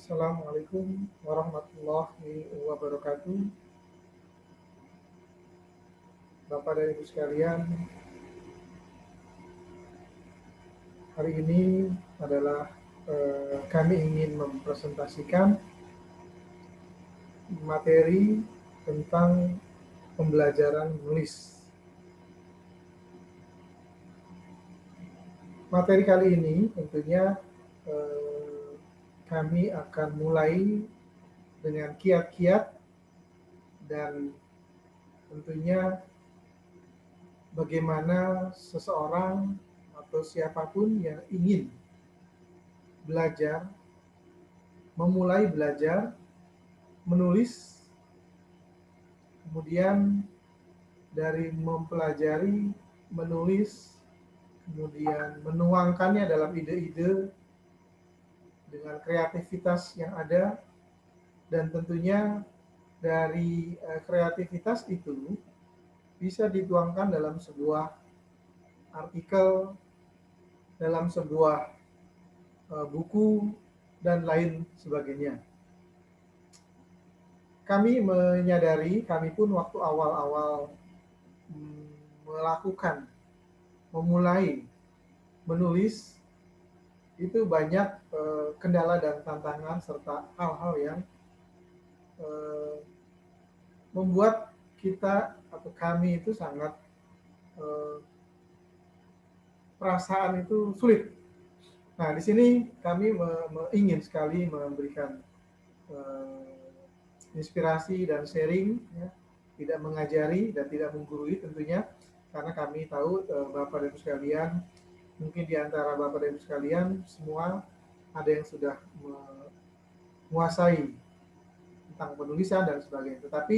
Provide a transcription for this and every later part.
Assalamualaikum warahmatullahi wabarakatuh. Bapak dan Ibu sekalian, hari ini adalah kami ingin mempresentasikan materi tentang pembelajaran menulis. Materi kali ini tentunya kami akan mulai dengan kiat-kiat dan tentunya bagaimana seseorang atau siapapun yang ingin belajar, memulai belajar menulis, kemudian dari mempelajari menulis, kemudian menuangkannya dalam ide-ide dengan kreativitas yang ada, dan tentunya dari kreativitas itu bisa dituangkan dalam sebuah artikel, dalam sebuah buku, dan lain sebagainya. Kami menyadari, kami pun waktu awal-awal melakukan, memulai menulis, itu banyak kendala dan tantangan serta hal-hal yang membuat kita atau kami itu sangat perasaan itu sulit. Nah, di sini kami ingin sekali memberikan inspirasi dan sharing, ya, tidak mengajari dan tidak menggurui tentunya, karena kami tahu Bapak dan Ibu sekalian, mungkin di antara Bapak dan Ibu sekalian semua ada yang sudah menguasai tentang penulisan dan sebagainya. Tetapi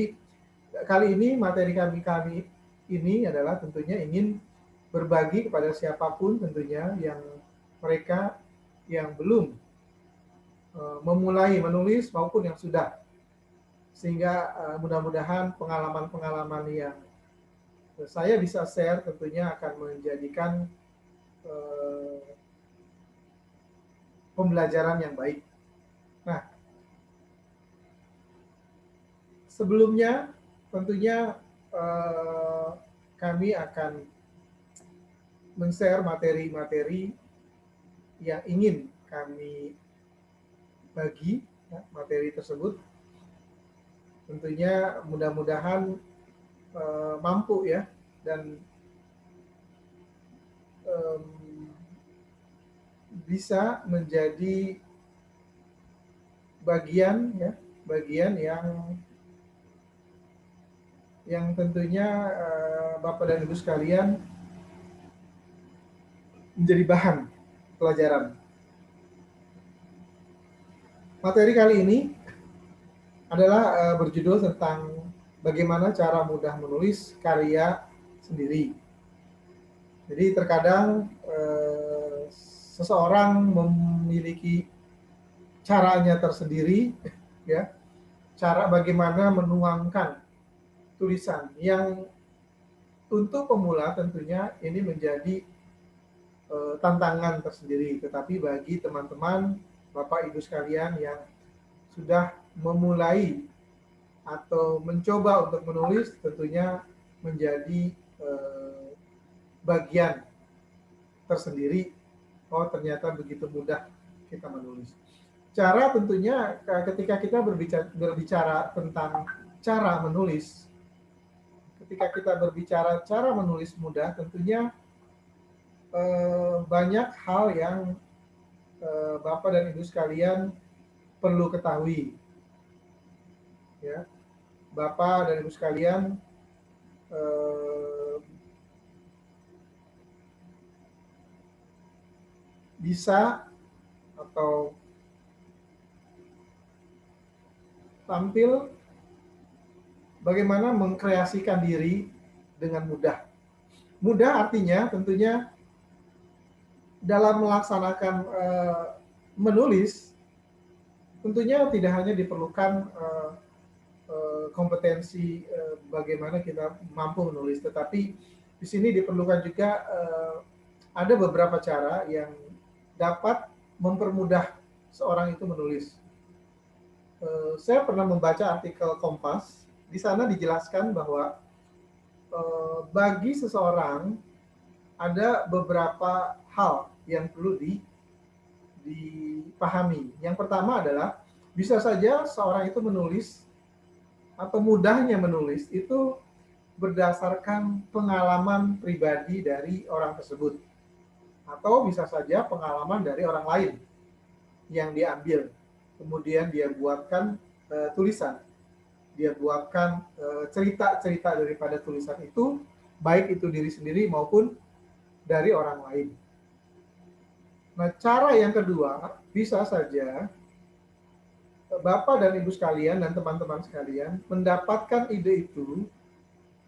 kali ini materi kami ini adalah tentunya ingin berbagi kepada siapapun tentunya yang mereka yang belum memulai menulis maupun yang sudah, sehingga mudah-mudahan pengalaman-pengalaman yang saya bisa share tentunya akan menjadikan pembelajaran yang baik. Nah, sebelumnya tentunya kami akan men-share materi-materi yang ingin kami bagi, ya, materi tersebut. Tentunya mudah-mudahan mampu, ya, dan bisa menjadi bagian, ya, bagian yang tentunya Bapak dan Ibu sekalian menjadi bahan pelajaran. Materi kali ini adalah berjudul tentang bagaimana cara mudah menulis karya sendiri. Jadi terkadang seseorang memiliki caranya tersendiri, ya, cara bagaimana menuangkan tulisan yang untuk pemula tentunya ini menjadi tantangan tersendiri. Tetapi bagi teman-teman Bapak Ibu sekalian yang sudah memulai atau mencoba untuk menulis, tentunya menjadi bagian tersendiri. Oh, ternyata begitu mudah kita menulis. Cara tentunya ketika kita berbicara tentang cara menulis, ketika kita berbicara cara menulis mudah, tentunya banyak hal yang Bapak dan Ibu sekalian perlu ketahui. Ya, Bapak dan Ibu sekalian bisa atau tampil bagaimana mengkreasikan diri dengan mudah. Mudah artinya tentunya dalam melaksanakan menulis, tentunya tidak hanya diperlukan kompetensi bagaimana kita mampu menulis, tetapi di sini diperlukan juga ada beberapa cara yang dapat mempermudah seorang itu menulis. Saya pernah membaca artikel Kompas, di sana dijelaskan bahwa bagi seseorang ada beberapa hal yang perlu dipahami. Yang pertama adalah bisa saja seorang itu menulis atau mudahnya menulis itu berdasarkan pengalaman pribadi dari orang tersebut, atau bisa saja pengalaman dari orang lain yang diambil, kemudian dia buatkan tulisan, dia buatkan cerita-cerita daripada tulisan itu, baik itu diri sendiri maupun dari orang lain. Nah, cara yang kedua, bisa saja Bapak dan Ibu sekalian dan teman-teman sekalian mendapatkan ide itu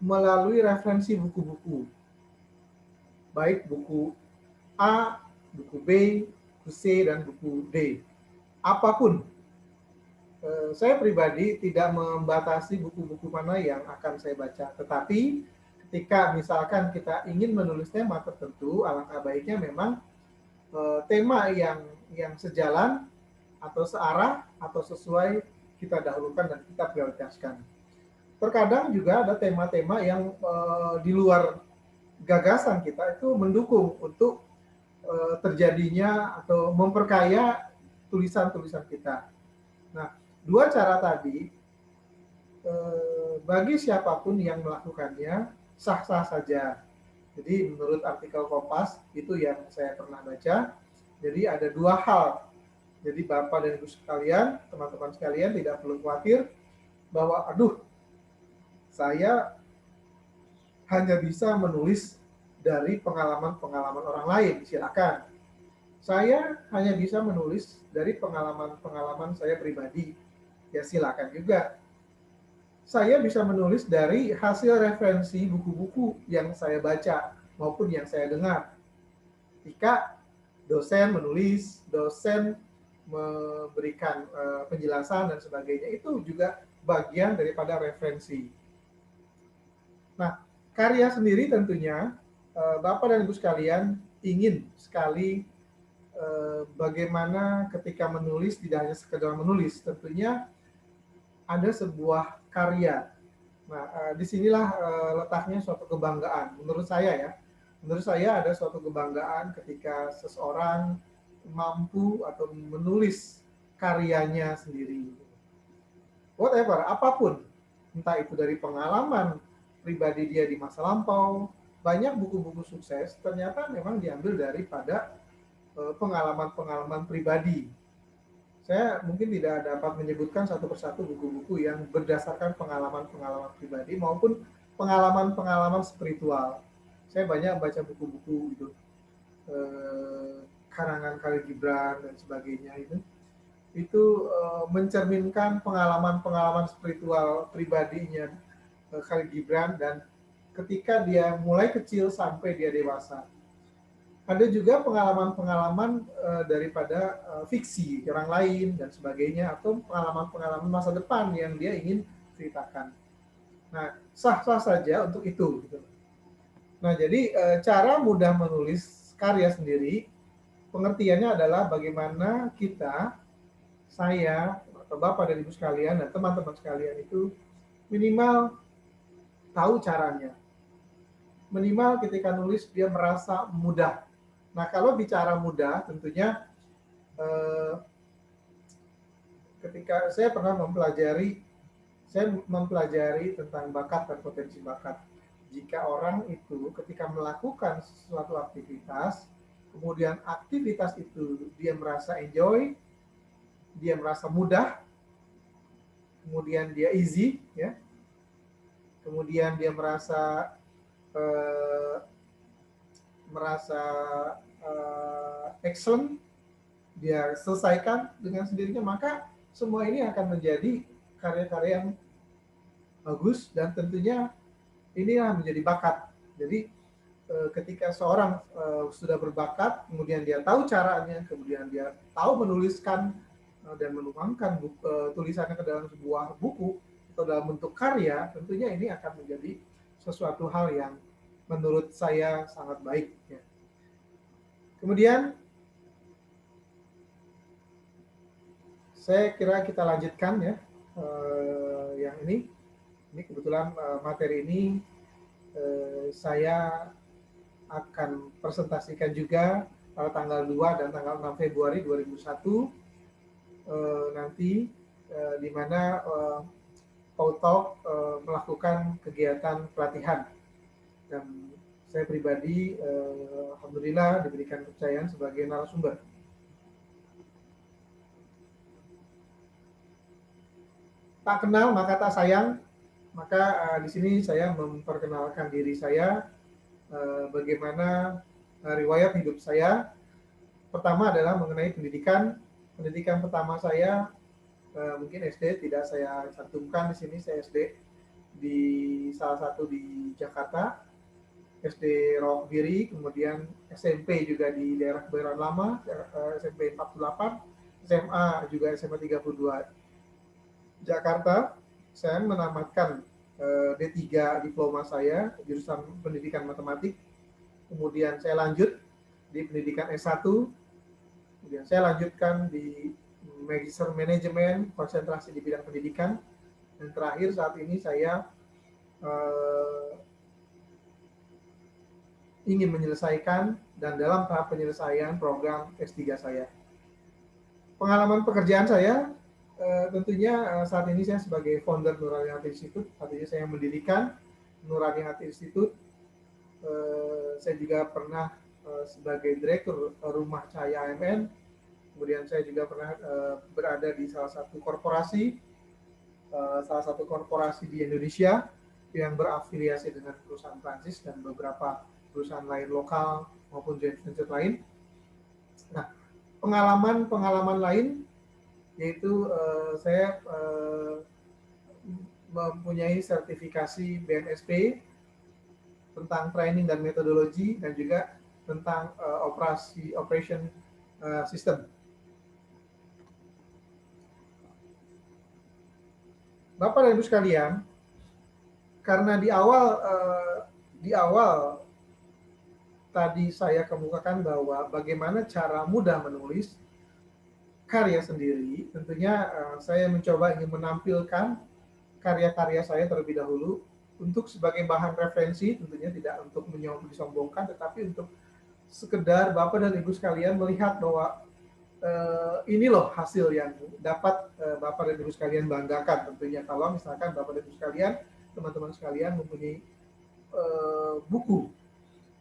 melalui referensi buku-buku, baik buku A, buku B, buku C, dan buku D. Apapun, saya pribadi tidak membatasi buku-buku mana yang akan saya baca, tetapi ketika misalkan kita ingin menulis tema tertentu, alangkah baiknya memang tema yang sejalan atau searah atau sesuai kita dahulukan dan kita prioritaskan. Terkadang juga ada tema-tema yang di luar gagasan kita itu mendukung untuk terjadinya atau memperkaya tulisan-tulisan kita. Nah, dua cara tadi bagi siapapun yang melakukannya sah-sah saja. Jadi menurut artikel Kompas itu yang saya pernah baca, jadi ada dua hal. Jadi Bapak dan Ibu sekalian, teman-teman sekalian tidak perlu khawatir bahwa aduh, saya hanya bisa menulis dari pengalaman-pengalaman orang lain. Silakan. Saya hanya bisa menulis dari pengalaman-pengalaman saya pribadi. Ya silakan juga. Saya bisa menulis dari hasil referensi buku-buku yang saya baca maupun yang saya dengar. Jika dosen menulis, dosen memberikan penjelasan dan sebagainya, itu juga bagian daripada referensi. Nah, karya sendiri tentunya Bapak dan Ibu sekalian ingin sekali bagaimana ketika menulis tidak hanya sekedar menulis, tentunya ada sebuah karya. Nah, disinilah letaknya suatu kebanggaan menurut saya ya. Menurut saya ada suatu kebanggaan ketika seseorang mampu atau menulis karyanya sendiri. Whatever, apapun, entah itu dari pengalaman pribadi dia di masa lampau, banyak buku-buku sukses ternyata memang diambil daripada pengalaman-pengalaman pribadi. Saya mungkin tidak dapat menyebutkan satu persatu buku-buku yang berdasarkan pengalaman-pengalaman pribadi maupun pengalaman-pengalaman spiritual. Saya banyak baca buku-buku itu, karangan Khalil Gibran dan sebagainya itu mencerminkan pengalaman-pengalaman spiritual pribadinya Khalil Gibran, dan ketika dia mulai kecil sampai dia dewasa. Ada juga pengalaman-pengalaman daripada fiksi orang lain dan sebagainya, atau pengalaman-pengalaman masa depan yang dia ingin ceritakan. Nah, sah-sah saja untuk itu. Gitu. Nah, jadi cara mudah menulis karya sendiri, pengertiannya adalah bagaimana kita, saya, atau Bapak dan Ibu sekalian, dan teman-teman sekalian itu minimal tahu caranya. Minimal ketika nulis dia merasa mudah. Nah, kalau bicara mudah, tentunya ketika saya mempelajari tentang bakat dan potensi bakat. Jika orang itu ketika melakukan suatu aktivitas, kemudian aktivitas itu dia merasa enjoy, dia merasa mudah, kemudian dia easy, ya, kemudian dia merasa excellent, dia selesaikan dengan sendirinya, maka semua ini akan menjadi karya-karya yang bagus, dan tentunya inilah menjadi bakat. Jadi ketika seorang sudah berbakat, kemudian dia tahu caranya, kemudian dia tahu menuliskan dan menuangkan tulisannya ke dalam sebuah buku atau dalam bentuk karya, tentunya ini akan menjadi sesuatu hal yang menurut saya sangat baik. Ya. Kemudian saya kira kita lanjutkan ya, yang ini. Ini kebetulan materi ini saya akan presentasikan juga pada tanggal 2 dan tanggal 6 Februari 2001 nanti, di mana Pautalk melakukan kegiatan pelatihan, dan saya pribadi alhamdulillah diberikan kepercayaan sebagai narasumber. Tak kenal maka tak sayang, maka di sini saya memperkenalkan diri saya, bagaimana riwayat hidup saya. Pertama adalah mengenai pendidikan. Pendidikan pertama saya mungkin SD tidak saya cantumkan di sini. Saya SD di salah satu di Jakarta, SD Rawakgiri, kemudian SMP juga di daerah Kebayoran Lama, SMP 48, SMA juga SMA 32 Jakarta. Saya menamatkan D3 diploma saya jurusan pendidikan matematik. Kemudian saya lanjut di pendidikan S1. Kemudian saya lanjutkan di Magister Manajemen, konsentrasi di bidang pendidikan. Dan terakhir saat ini saya ingin menyelesaikan dan dalam tahap penyelesaian program S3 saya. Pengalaman pekerjaan saya, tentunya saat ini saya sebagai founder Nurani Hati Institute, artinya saya mendirikan Nurani Hati Institute. Saya juga pernah sebagai direktur Rumah Cahaya AMN, kemudian saya juga pernah berada di salah satu korporasi di Indonesia yang berafiliasi dengan perusahaan Prancis dan beberapa perusahaan lain lokal maupun joint venture lain. Nah, pengalaman lain yaitu saya mempunyai sertifikasi BNSP tentang training dan metodologi, dan juga tentang operation system. Bapak dan Ibu sekalian, karena di awal tadi saya kemukakan bahwa bagaimana cara mudah menulis karya sendiri, tentunya saya mencoba ingin menampilkan karya-karya saya terlebih dahulu untuk sebagai bahan referensi, tentunya tidak untuk disombongkan, tetapi untuk sekedar Bapak dan Ibu sekalian melihat bahwa ini loh hasil yang dapat Bapak dan Ibu sekalian banggakan. Tentunya kalau misalkan Bapak dan Ibu sekalian, teman-teman sekalian mempunyai buku.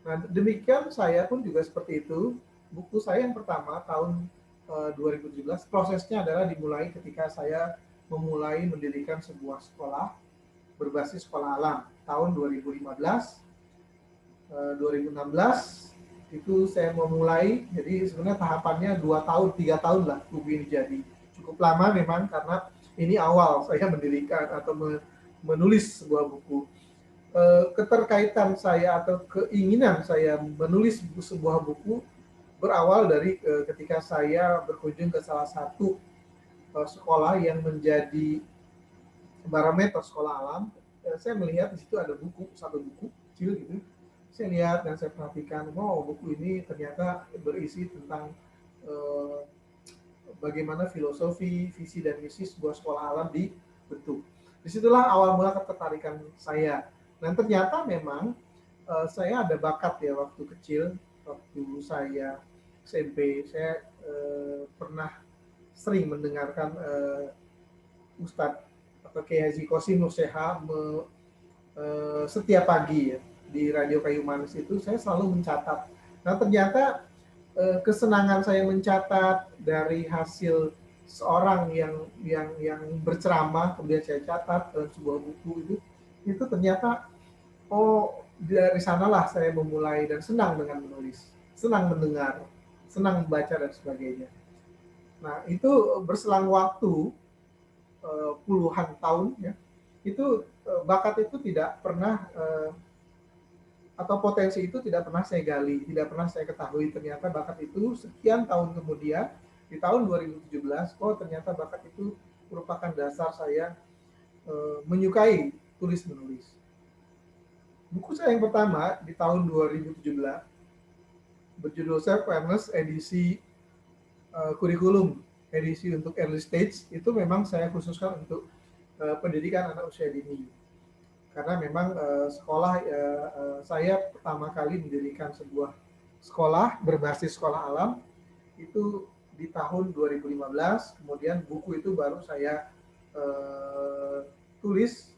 Nah, demikian saya pun juga seperti itu. Buku saya yang pertama tahun 2017, prosesnya adalah dimulai ketika saya memulai mendirikan sebuah sekolah berbasis sekolah alam. Tahun 2015, 2016 itu saya memulai, jadi sebenarnya tahapannya 2 tahun, 3 tahun lah buku ini jadi. Cukup lama memang karena ini awal saya mendirikan atau menulis sebuah buku. Keterkaitan saya atau keinginan saya menulis sebuah buku berawal dari ketika saya berkunjung ke salah satu sekolah yang menjadi barometer sekolah alam. Saya melihat di situ ada satu buku kecil gitu. Saya lihat dan saya perhatikan, wow, buku ini ternyata berisi tentang bagaimana filosofi, visi dan misi sebuah sekolah alam dibentuk. Disitulah awal mula ketertarikan saya. Dan ternyata memang saya ada bakat ya waktu kecil, waktu saya SMP, saya pernah sering mendengarkan Ustadz atau Kiai Haji Qasim Nur Sheha setiap pagi ya, di Radio Kayu Manis itu saya selalu mencatat. Nah, ternyata kesenangan saya mencatat dari hasil seorang yang berceramah, kemudian saya catat dalam sebuah buku itu ternyata dari sanalah saya memulai dan senang dengan menulis, senang mendengar, senang membaca dan sebagainya. Nah, itu berselang waktu puluhan tahun ya, itu bakat itu tidak pernah atau potensi itu tidak pernah saya gali, tidak pernah saya ketahui. Ternyata bakat itu sekian tahun kemudian di tahun 2017, ternyata bakat itu merupakan dasar saya menyukai tulis menulis. Buku saya yang pertama di tahun 2017 berjudul Self Awareness edisi kurikulum edisi untuk early stage itu memang saya khususkan untuk pendidikan anak usia dini. Karena memang saya pertama kali mendirikan sebuah sekolah berbasis sekolah alam itu di tahun 2015, kemudian buku itu baru saya tulis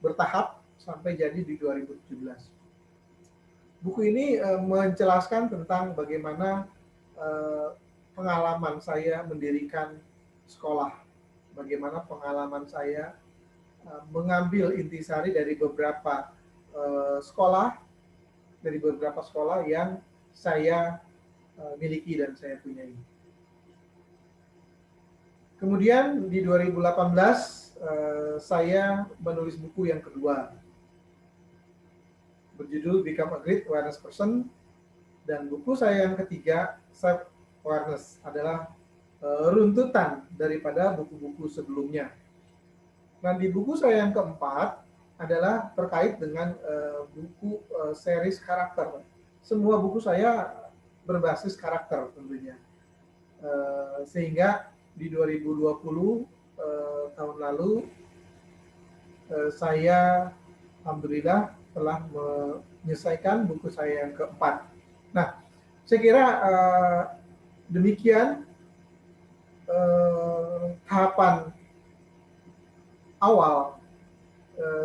bertahap sampai jadi di 2017. Buku ini menjelaskan tentang bagaimana pengalaman saya mendirikan sekolah, bagaimana pengalaman saya mengambil intisari dari beberapa sekolah, yang saya miliki dan saya punyai. Kemudian di 2018 saya menulis buku yang kedua berjudul Become a Great Awareness Person, dan buku saya yang ketiga Self Awareness adalah runtutan daripada buku-buku sebelumnya. Nah, di buku saya yang keempat adalah terkait dengan buku series karakter. Semua buku saya berbasis karakter tentunya. Sehingga di 2020 tahun lalu saya alhamdulillah telah menyelesaikan buku saya yang keempat. Nah, saya kira demikian tahapan awal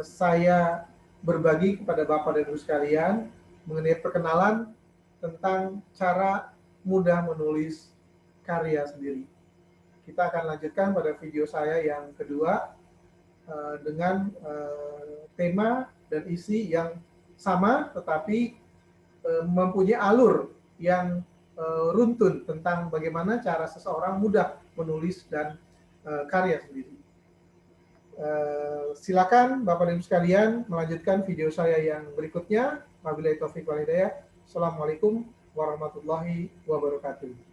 saya berbagi kepada Bapak dan Ibu sekalian mengenai perkenalan tentang cara mudah menulis karya sendiri. Kita akan lanjutkan pada video saya yang kedua dengan tema dan isi yang sama, tetapi mempunyai alur yang runtun tentang bagaimana cara seseorang mudah menulis dan karya sendiri. Silakan Bapak dan Ibu sekalian melanjutkan video saya yang berikutnya. Wabillahi taufiq wal hidayah. Assalamualaikum warahmatullahi wabarakatuh.